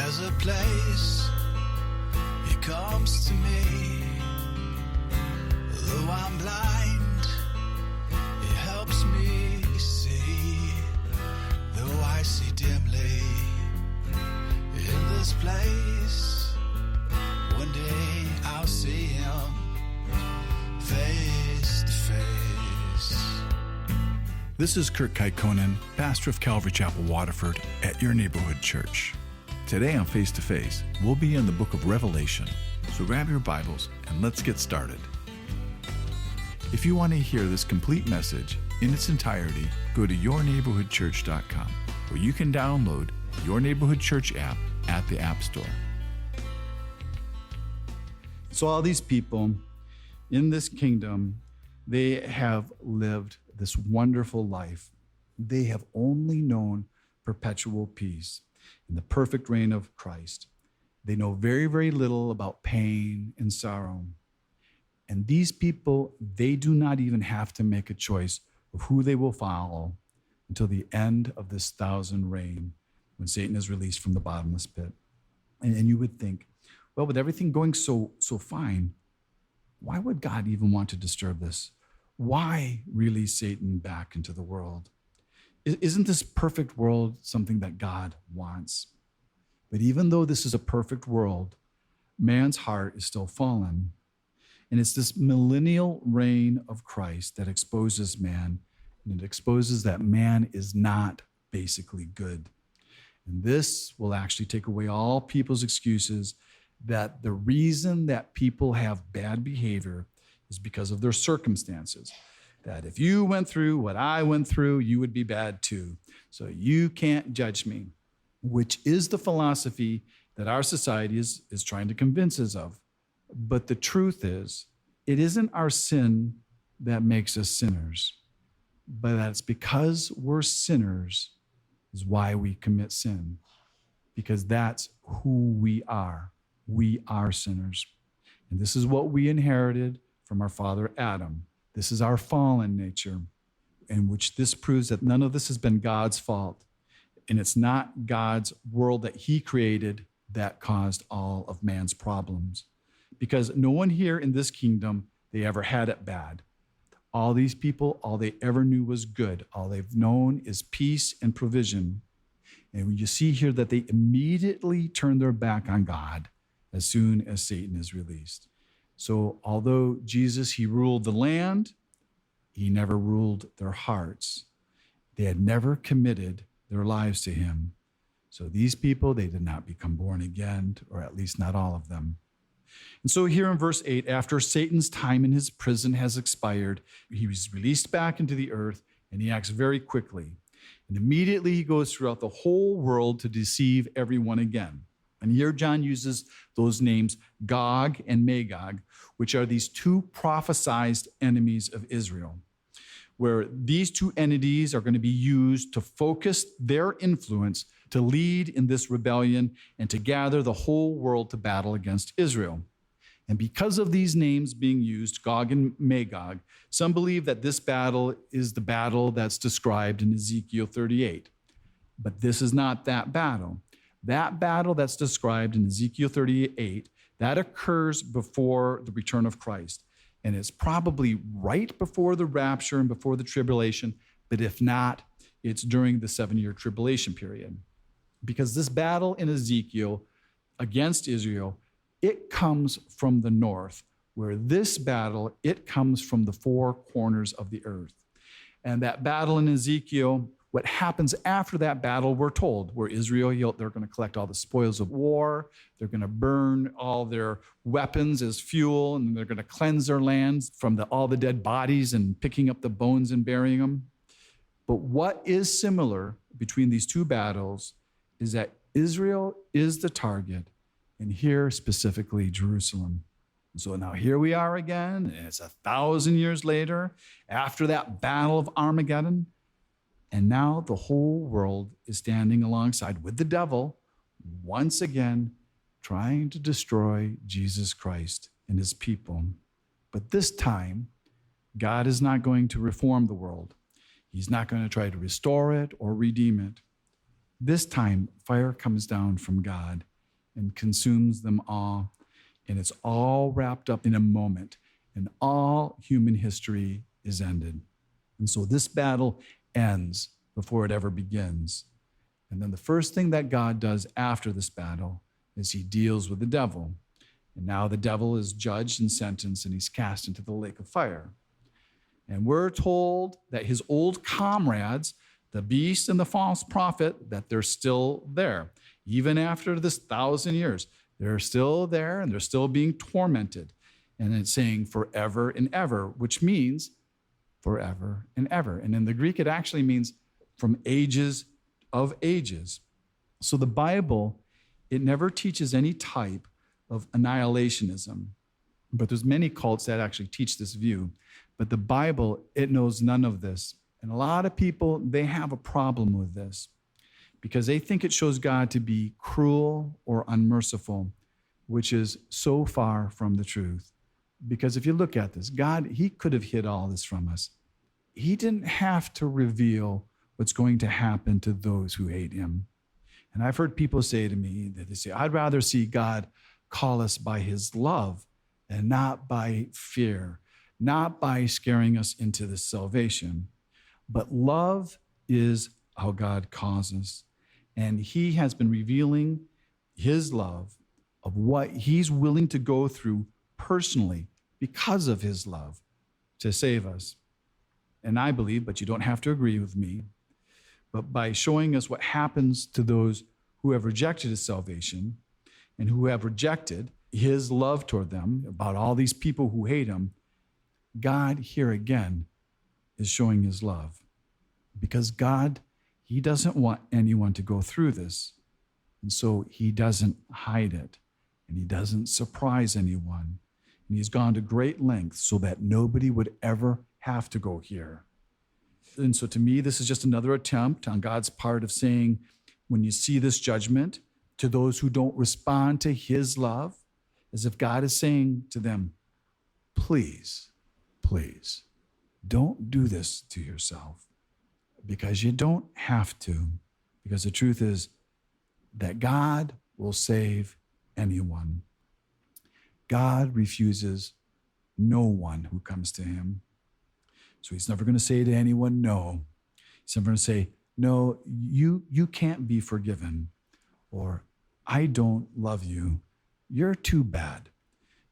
There's a place He comes to me. Though I'm blind, He helps me see. Though I see dimly in this place, one day I'll see Him face to face. This is Kurt Kaikkonen, pastor of Calvary Chapel, Waterford, at your neighborhood church. Today on Face to Face, we'll be in the book of Revelation. So grab your Bibles and let's get started. If you want to hear this complete message in its entirety, go to yourneighborhoodchurch.com, where you can download Your Neighborhood Church app at the App Store. So all these people in this kingdom, they have lived this wonderful life. They have only known perpetual peace in the perfect reign of Christ. They know very, very little about pain and sorrow. And these people, they do not even have to make a choice of who they will follow until the end of this 1,000 reign, when Satan is released from the bottomless pit. And you would think, well, with everything going so fine, why would God even want to disturb this? Why release Satan back into the world? Isn't this perfect world something that God wants? But even though this is a perfect world, man's heart is still fallen. And it's this millennial reign of Christ that exposes man, and it exposes that man is not basically good. And this will actually take away all people's excuses that the reason that people have bad behavior is because of their circumstances. That if you went through what I went through, you would be bad too. So you can't judge me, which is the philosophy that our society is trying to convince us of. But the truth is, it isn't our sin that makes us sinners, but that's because we're sinners is why we commit sin, because that's who we are. We are sinners. And this is what we inherited from our father Adam. This is our fallen nature, in which this proves that none of this has been God's fault. And it's not God's world that He created that caused all of man's problems. Because no one here in this kingdom, they ever had it bad. All these people, all they ever knew was good. All they've known is peace and provision. And when you see here that they immediately turn their back on God as soon as Satan is released. So although Jesus, He ruled the land, He never ruled their hearts. They had never committed their lives to Him. So these people, they did not become born again, or at least not all of them. And so here in verse 8, after Satan's time in his prison has expired, he was released back into the earth, and he acts very quickly. And immediately he goes throughout the whole world to deceive everyone again. And here John uses those names Gog and Magog, which are these two prophesized enemies of Israel, where these two entities are going to be used to focus their influence to lead in this rebellion and to gather the whole world to battle against Israel. And because of these names being used, Gog and Magog, some believe that this battle is the battle that's described in Ezekiel 38. But this is not that battle. That battle that's described in Ezekiel 38, that occurs before the return of Christ. And it's probably right before the rapture and before the tribulation, but if not, it's during the 7-year tribulation period. Because this battle in Ezekiel against Israel, it comes from the north, where this battle, it comes from the four corners of the earth. And that battle in Ezekiel, what happens after that battle, we're told, where Israel, they're going to collect all the spoils of war, they're going to burn all their weapons as fuel, and they're going to cleanse their lands from all the dead bodies and picking up the bones and burying them. But what is similar between these two battles is that Israel is the target, and here specifically Jerusalem. So now here we are again, and it's 1,000 years later, after that battle of Armageddon. And now the whole world is standing alongside with the devil, once again, trying to destroy Jesus Christ and His people. But this time, God is not going to reform the world. He's not going to try to restore it or redeem it. This time, fire comes down from God, and consumes them all. And it's all wrapped up in a moment, and all human history is ended. And so this battle ends before it ever begins. And then the first thing that God does after this battle is he deals with the devil. And now the devil is judged and sentenced, and he's cast into the lake of fire. And we're told that his old comrades, the beast and the false prophet, that they're still there. Even after this 1,000 years, they're still there and they're still being tormented. And it's saying forever and ever, which means forever and ever. And in the Greek, it actually means from ages of ages. So the Bible, it never teaches any type of annihilationism. But there's many cults that actually teach this view. But the Bible, it knows none of this. And a lot of people, they have a problem with this because they think it shows God to be cruel or unmerciful, which is so far from the truth. Because if you look at this, God, he could have hid all this from us. He didn't have to reveal what's going to happen to those who hate him. And I've heard people say to me that they say, I'd rather see God call us by his love and not by fear, not by scaring us into this salvation. But love is how God calls us. And he has been revealing his love of what he's willing to go through personally because of his love to save us. And I believe, but you don't have to agree with me, but by showing us what happens to those who have rejected his salvation and who have rejected his love toward them, about all these people who hate him, God here again is showing his love. Because God, he doesn't want anyone to go through this. And so he doesn't hide it. And he doesn't surprise anyone. And he's gone to great lengths so that nobody would ever have to go here. And so to me, this is just another attempt on God's part of saying, when you see this judgment to those who don't respond to his love, as if God is saying to them, please, please, don't do this to yourself. Because you don't have to. Because the truth is that God will save anyone. God refuses no one who comes to him. So he's never going to say to anyone, no. He's never going to say, no, you can't be forgiven. Or, I don't love you. You're too bad.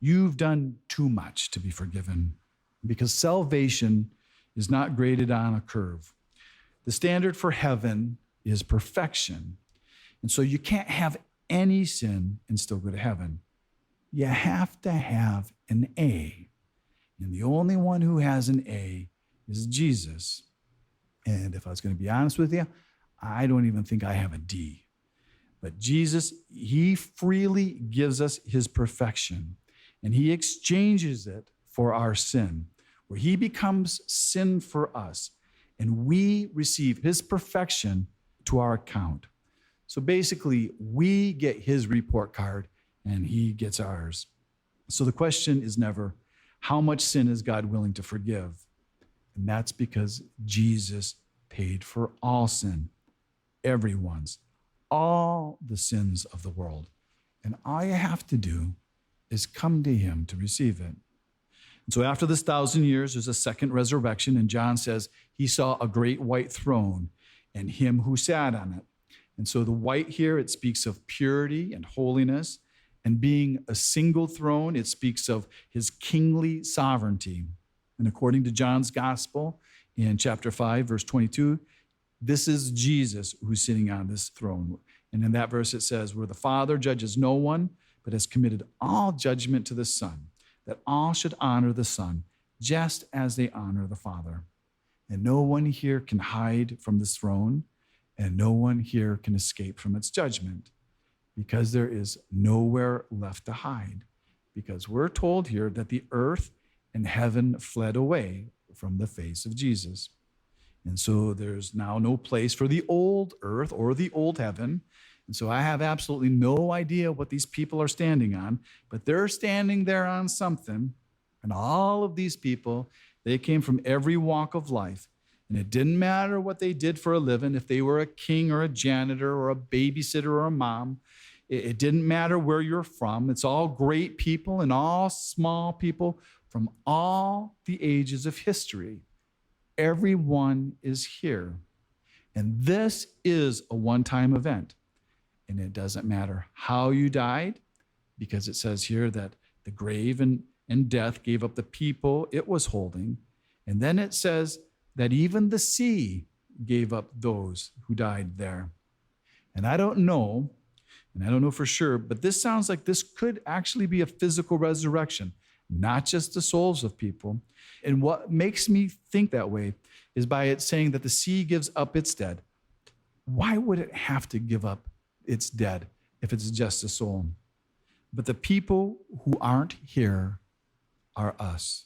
You've done too much to be forgiven. Because salvation is not graded on a curve. The standard for heaven is perfection. And so you can't have any sin and still go to heaven. You have to have an A. And the only one who has an A is Jesus. And if I was going to be honest with you, I don't even think I have a D. But Jesus, he freely gives us his perfection. And he exchanges it for our sin, where he becomes sin for us. And we receive his perfection to our account. So basically, we get his report card and he gets ours. So the question is never, how much sin is God willing to forgive? And that's because Jesus paid for all sin, everyone's, all the sins of the world. And all you have to do is come to him to receive it. And so after this 1,000 years, there's a second resurrection, and John says he saw a great white throne and him who sat on it. And so the white here, it speaks of purity and holiness, and being a single throne, it speaks of his kingly sovereignty. And according to John's gospel in chapter 5, verse 22, this is Jesus who's sitting on this throne. And in that verse it says, where the Father judges no one, but has committed all judgment to the Son, that all should honor the Son, just as they honor the Father. And no one here can hide from this throne, and no one here can escape from its judgment, because there is nowhere left to hide. Because we're told here that the earth and heaven fled away from the face of Jesus. And so there's now no place for the old earth or the old heaven. And so I have absolutely no idea what these people are standing on, but they're standing there on something. And all of these people, they came from every walk of life. And it didn't matter what they did for a living, if they were a king or a janitor or a babysitter or a mom. It didn't matter where you're from. It's all great people and all small people from all the ages of history. Everyone is here. And this is a one-time event. And it doesn't matter how you died, because it says here that the grave and death gave up the people it was holding. And then it says that even the sea gave up those who died there. And I don't know for sure, but this sounds like this could actually be a physical resurrection, not just the souls of people. And what makes me think that way is by it saying that the sea gives up its dead. Why would it have to give up its dead if it's just a soul? But the people who aren't here are us,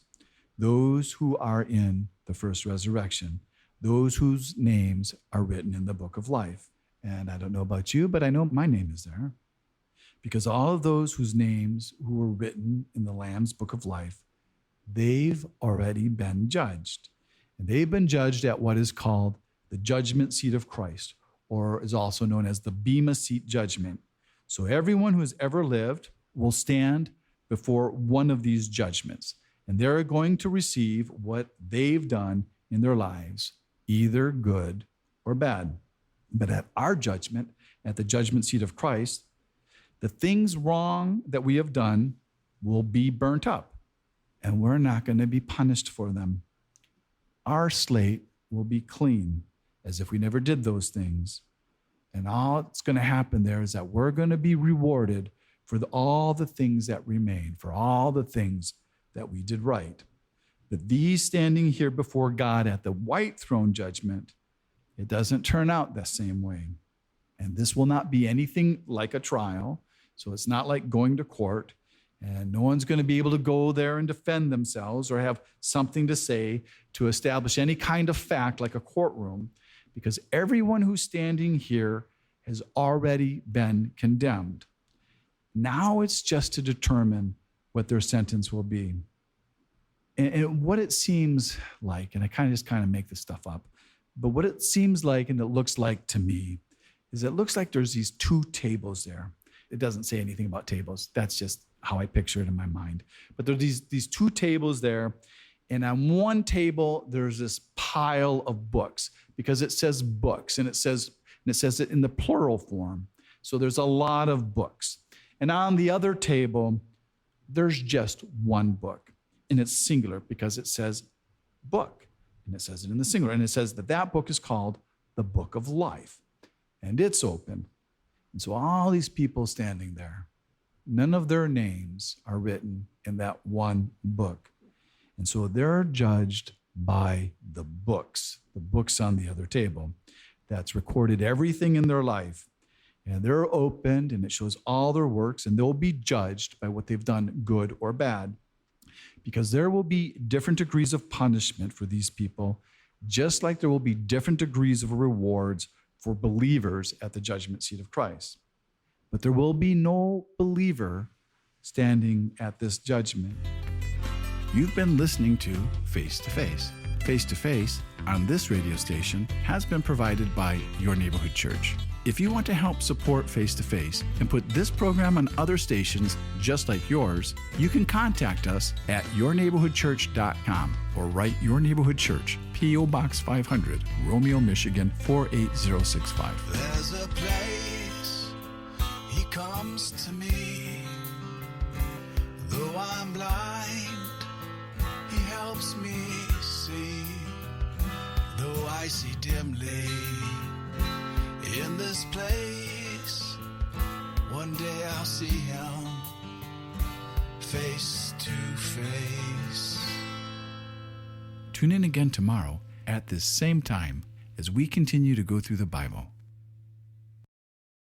those who are in the first resurrection, those whose names are written in the book of life. And I don't know about you, but I know my name is there, because all of those whose names who were written in the Lamb's book of life, they've already been judged. And they've been judged at what is called the judgment seat of Christ, or is also known as the Bema Seat judgment. So everyone who has ever lived will stand before one of these judgments, and they're going to receive what they've done in their lives, either good or bad. But at our judgment, at the judgment seat of Christ, the things wrong that we have done will be burnt up, and we're not going to be punished for them. Our slate will be clean, as if we never did those things. And all that's going to happen there is that we're going to be rewarded for all the things that remain, for all the things that we did right. But these standing here before God at the white throne judgment, it doesn't turn out the same way. And this will not be anything like a trial. So it's not like going to court, and no one's going to be able to go there and defend themselves or have something to say to establish any kind of fact like a courtroom, because everyone who's standing here has already been condemned. Now it's just to determine what their sentence will be. And what it seems like, and I kind of make this stuff up, but what it seems like and it looks like to me is it looks like there's these two tables there. It doesn't say anything about tables. That's just how I picture it in my mind. But there are these two tables there, and on one table there's this pile of books, because it says books, and it says it in the plural form. So there's a lot of books. And on the other table, there's just one book, and it's singular because it says book, and it says it in the singular, and it says that book is called the Book of Life, and it's open. And so all these people standing there, none of their names are written in that one book. And so they're judged by the books on the other table. That's recorded everything in their life. And they're opened, and it shows all their works, and they'll be judged by what they've done, good or bad. Because there will be different degrees of punishment for these people, just like there will be different degrees of rewards for believers at the judgment seat of Christ. But there will be no believer standing at this judgment. You've been listening to Face to Face. Face to Face on this radio station has been provided by Your Neighborhood Church. If you want to help support Face to Face and put this program on other stations just like yours, you can contact us at yourneighborhoodchurch.com or write Your Neighborhood Church, P.O. Box 500, Romeo, Michigan 48065. There's a place he comes to me. Though I'm blind, he helps me see. Though I see dimly in this place, one day I'll see him face to face. Tune in again tomorrow at this same time as we continue to go through the Bible.